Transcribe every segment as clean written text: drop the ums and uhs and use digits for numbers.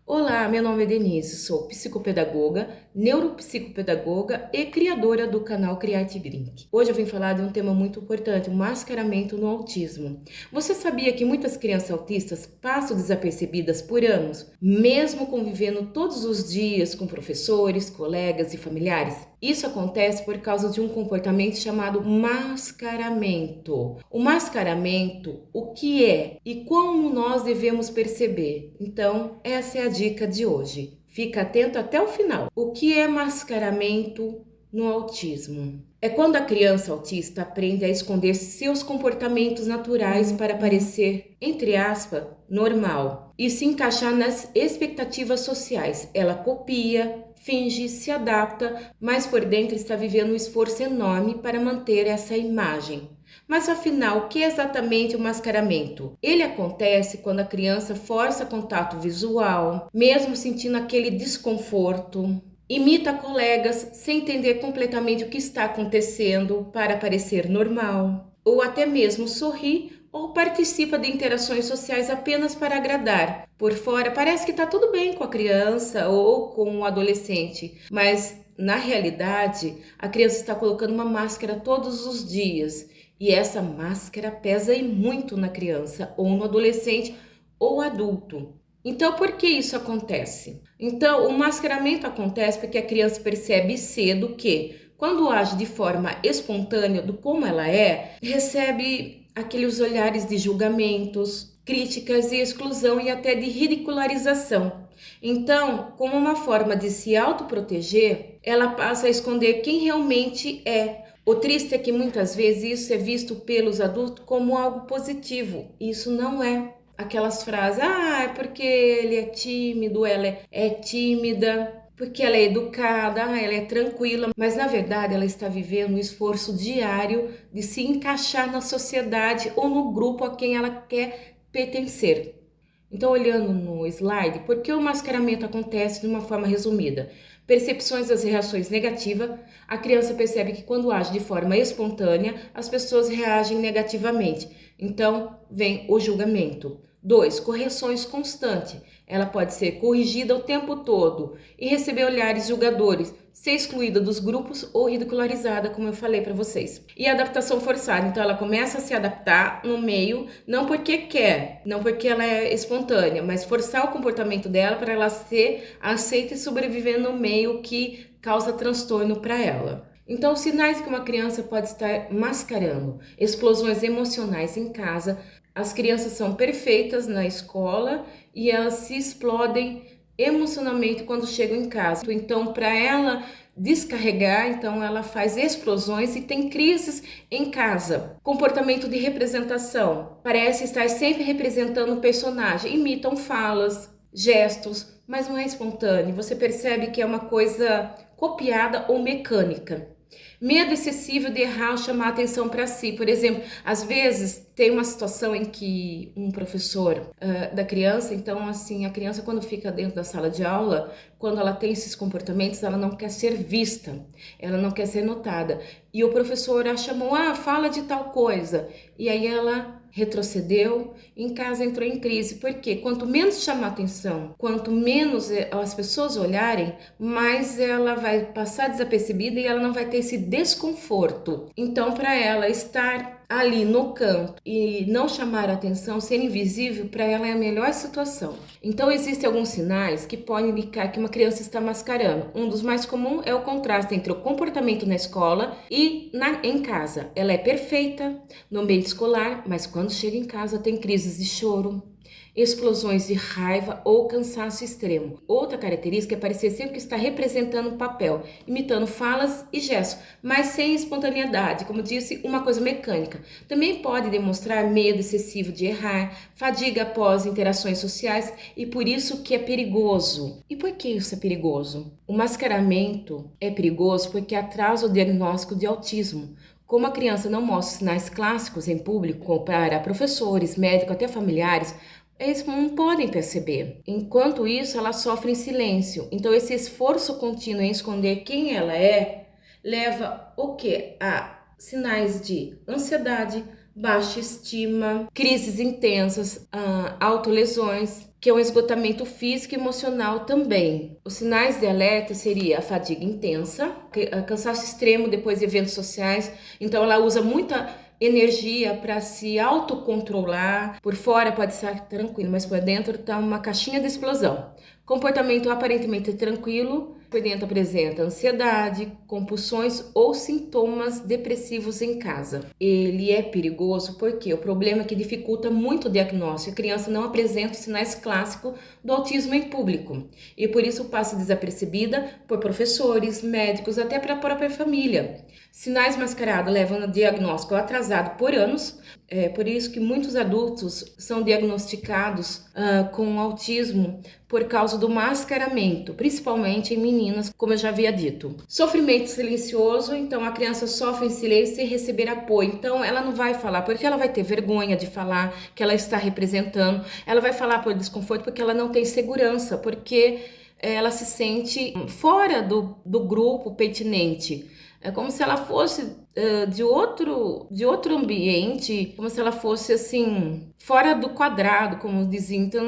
Olá, meu nome é Denise, sou psicopedagoga, neuropsicopedagoga e criadora do canal Create Drink. Hoje eu vim falar de um tema muito importante, o mascaramento no autismo. Você sabia que muitas crianças autistas passam desapercebidas por anos, mesmo convivendo todos os dias com professores, colegas e familiares? Isso acontece por causa de um comportamento chamado mascaramento. O mascaramento, o que é e como nós devemos perceber? Então, essa é a dica de hoje. Fica atento até o final. O que é mascaramento no autismo? É quando a criança autista aprende a esconder seus comportamentos naturais para parecer, entre aspas, normal e se encaixar nas expectativas sociais. Ela copia, finge, se adapta, mas por dentro está vivendo um esforço enorme para manter essa imagem. Mas afinal, o que é exatamente o mascaramento? Ele acontece quando a criança força contato visual, mesmo sentindo aquele desconforto, imita colegas sem entender completamente o que está acontecendo para parecer normal, ou até mesmo sorri ou participa de interações sociais apenas para agradar. Por fora parece que está tudo bem com a criança ou com o adolescente, mas na realidade a criança está colocando uma máscara todos os dias e essa máscara pesa e muito na criança ou no adolescente ou adulto. Então, por que isso acontece? Então, o mascaramento acontece porque a criança percebe cedo que, quando age de forma espontânea do como ela é, recebe aqueles olhares de julgamentos, críticas e exclusão e até de ridicularização. Então, como uma forma de se autoproteger, ela passa a esconder quem realmente é. O triste é que muitas vezes isso é visto pelos adultos como algo positivo. Isso não é. Aquelas frases, é porque ele é tímido, ela é tímida, porque ela é educada, ela é tranquila, mas na verdade ela está vivendo um esforço diário de se encaixar na sociedade ou no grupo a quem ela quer pertencer. Então, olhando no slide, por que o mascaramento acontece de uma forma resumida? Percepções das reações negativas. A criança percebe que quando age de forma espontânea, as pessoas reagem negativamente. Então, vem o julgamento. 2. Correções constantes. Ela pode ser corrigida o tempo todo e receber olhares julgadores, ser excluída dos grupos ou ridicularizada, como eu falei para vocês. E adaptação forçada. Então, ela começa a se adaptar no meio, não porque quer, não porque ela é espontânea, mas forçar o comportamento dela para ela ser aceita e sobreviver no meio que causa transtorno para ela. Então, os sinais que uma criança pode estar mascarando: explosões emocionais em casa. As crianças são perfeitas na escola e elas se explodem emocionalmente quando chegam em casa. Então, para ela descarregar, então ela faz explosões e tem crises em casa. Comportamento de representação. Parece estar sempre representando o personagem. Imitam falas, gestos, mas não é espontâneo. Você percebe que é uma coisa copiada ou mecânica. Medo excessivo de errar ou chamar atenção para si. Por exemplo, às vezes tem uma situação em que um professor da criança, então assim, a criança quando fica dentro da sala de aula, quando ela tem esses comportamentos, ela não quer ser vista, ela não quer ser notada. E o professor a chamou, fala de tal coisa. E aí ela retrocedeu, em casa entrou em crise, porque quanto menos chamar atenção, quanto menos as pessoas olharem, mais ela vai passar desapercebida e ela não vai ter esse desconforto. Então, para ela estar ali no canto e não chamar a atenção, ser invisível, para ela é a melhor situação. Então, existem alguns sinais que podem indicar que uma criança está mascarando. Um dos mais comuns é o contraste entre o comportamento na escola e em casa. Ela é perfeita no ambiente escolar, mas quando chega em casa tem crises de choro, explosões de raiva ou cansaço extremo. Outra característica é parecer sempre que está representando um papel, imitando falas e gestos, mas sem espontaneidade, como disse, uma coisa mecânica. Também pode demonstrar medo excessivo de errar, fadiga após interações sociais e por isso que é perigoso. E por que isso é perigoso? O mascaramento é perigoso porque atrasa o diagnóstico de autismo. Como a criança não mostra sinais clássicos em público para professores, médicos, até familiares, eles não podem perceber. Enquanto isso, ela sofre em silêncio. Então, esse esforço contínuo em esconder quem ela é leva o quê? A sinais de ansiedade, baixa estima, crises intensas, autolesões, que é um esgotamento físico e emocional também. Os sinais de alerta seria a fadiga intensa, cansaço extremo depois de eventos sociais, então ela usa muita energia para se autocontrolar. Por fora pode estar tranquilo, mas por dentro está uma caixinha de explosão. Comportamento aparentemente tranquilo, por dentro apresenta ansiedade, compulsões ou sintomas depressivos em casa. Ele é perigoso porque o problema é que dificulta muito o diagnóstico. A criança não apresenta os sinais clássicos do autismo em público e por isso passa desapercebida por professores, médicos, até para a própria família. Sinais mascarados levam ao diagnóstico atrasado por anos. É por isso que muitos adultos são diagnosticados com autismo por causa do mascaramento, principalmente em meninas, como eu já havia dito. Sofrimento silencioso, então a criança sofre em silêncio sem receber apoio. Então ela não vai falar porque ela vai ter vergonha de falar que ela está representando. Ela vai falar por desconforto porque ela não tem segurança, porque ela se sente fora do grupo pertinente. É como se ela fosse de outro ambiente, como se ela fosse assim, fora do quadrado, como dizia. Então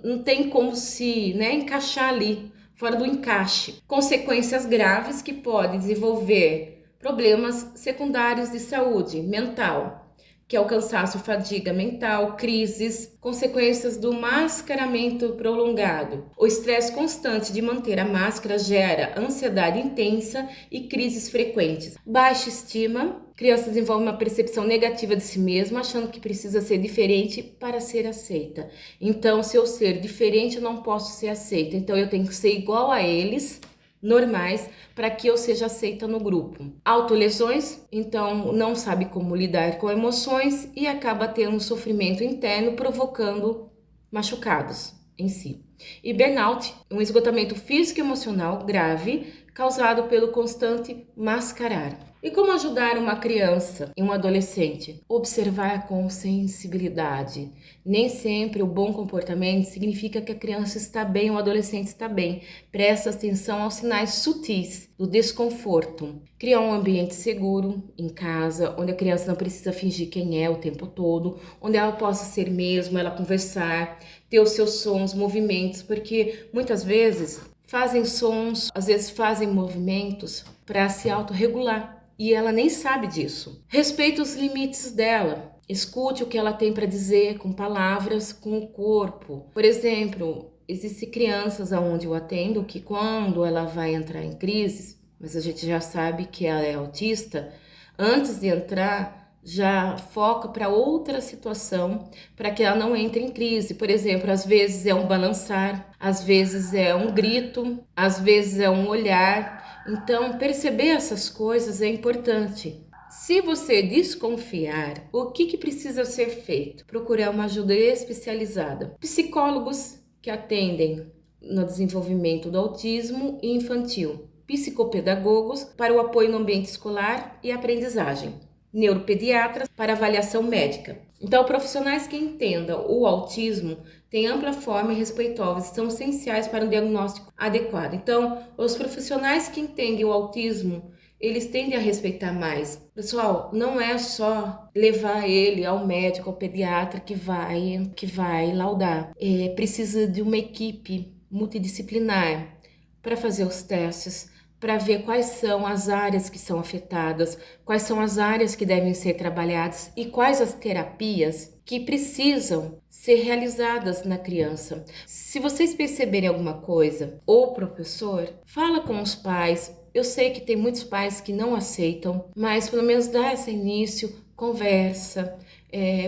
não tem como se, né, encaixar ali, fora do encaixe. Consequências graves que podem desenvolver problemas secundários de saúde mental, que é o cansaço, fadiga mental, crises, consequências do mascaramento prolongado. O estresse constante de manter a máscara gera ansiedade intensa e crises frequentes. Baixa estima, criança desenvolve uma percepção negativa de si mesma, achando que precisa ser diferente para ser aceita. Então, se eu ser diferente, eu não posso ser aceita. Então, eu tenho que ser igual a eles, normais, para que eu seja aceita no grupo. Autolesões, então não sabe como lidar com emoções e acaba tendo um sofrimento interno, provocando machucados em si. E burnout, um esgotamento físico e emocional grave causado pelo constante mascarar. E como ajudar uma criança e um adolescente? Observar com sensibilidade. Nem sempre o bom comportamento significa que a criança está bem ou o adolescente está bem. Presta atenção aos sinais sutis do desconforto. Criar um ambiente seguro em casa, onde a criança não precisa fingir quem é o tempo todo, onde ela possa ser mesmo, ela conversar, ter os seus sons, movimentos, porque muitas vezes fazem sons, às vezes fazem movimentos para se autorregular. E ela nem sabe disso. Respeite os limites dela. Escute o que ela tem para dizer com palavras, com o corpo. Por exemplo, existem crianças onde eu atendo que quando ela vai entrar em crises, mas a gente já sabe que ela é autista, antes de entrar, já foca para outra situação para que ela não entre em crise. Por exemplo, às vezes é um balançar, às vezes é um grito, às vezes é um olhar. Então, perceber essas coisas é importante. Se você desconfiar, o que precisa ser feito? Procurar uma ajuda especializada. Psicólogos que atendem no desenvolvimento do autismo infantil. Psicopedagogos para o apoio no ambiente escolar e aprendizagem. Neuropediatras para avaliação médica. Então, profissionais que entendam o autismo têm ampla forma e respeitosos, são essenciais para um diagnóstico adequado. Então, os profissionais que entendem o autismo, eles tendem a respeitar mais. Pessoal, não é só levar ele ao médico, ao pediatra que vai laudar. Precisa de uma equipe multidisciplinar para fazer os testes, para ver quais são as áreas que são afetadas, quais são as áreas que devem ser trabalhadas e quais as terapias que precisam ser realizadas na criança. Se vocês perceberem alguma coisa, ou o professor, fala com os pais. Eu sei que tem muitos pais que não aceitam, mas pelo menos dá esse início, conversa,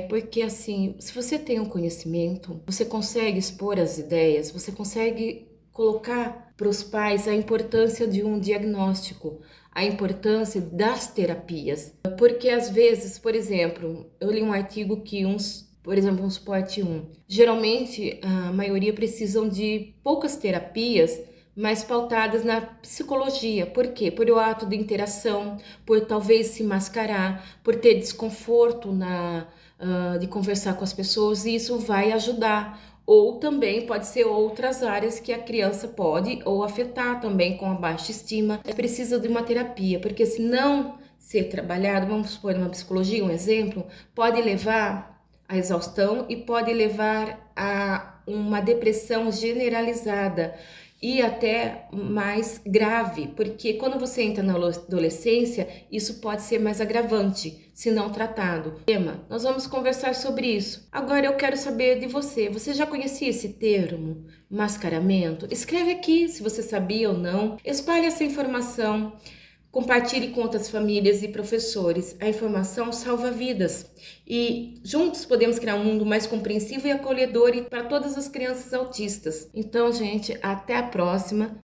porque assim, se você tem um conhecimento, você consegue expor as ideias, você consegue colocar para os pais a importância de um diagnóstico, a importância das terapias. Porque às vezes, por exemplo, eu li um artigo que por exemplo, um suporte 1, geralmente a maioria precisam de poucas terapias, mas pautadas na psicologia. Por quê? Por o ato de interação, por talvez se mascarar, por ter desconforto de conversar com as pessoas, e isso vai ajudar. Ou também pode ser outras áreas que a criança pode ou afetar também com a baixa estima. Precisa de uma terapia, porque senão, ser trabalhado, vamos supor, numa psicologia, um exemplo, pode levar à exaustão e pode levar a uma depressão generalizada e até mais grave, porque quando você entra na adolescência, isso pode ser mais agravante, se não tratado. Nós vamos conversar sobre isso. Agora eu quero saber de você. Você já conhecia esse termo, mascaramento? Escreve aqui se você sabia ou não. Espalhe essa informação. Compartilhe com outras famílias e professores. A informação salva vidas. E juntos podemos criar um mundo mais compreensivo e acolhedor para todas as crianças autistas. Então, gente, até a próxima.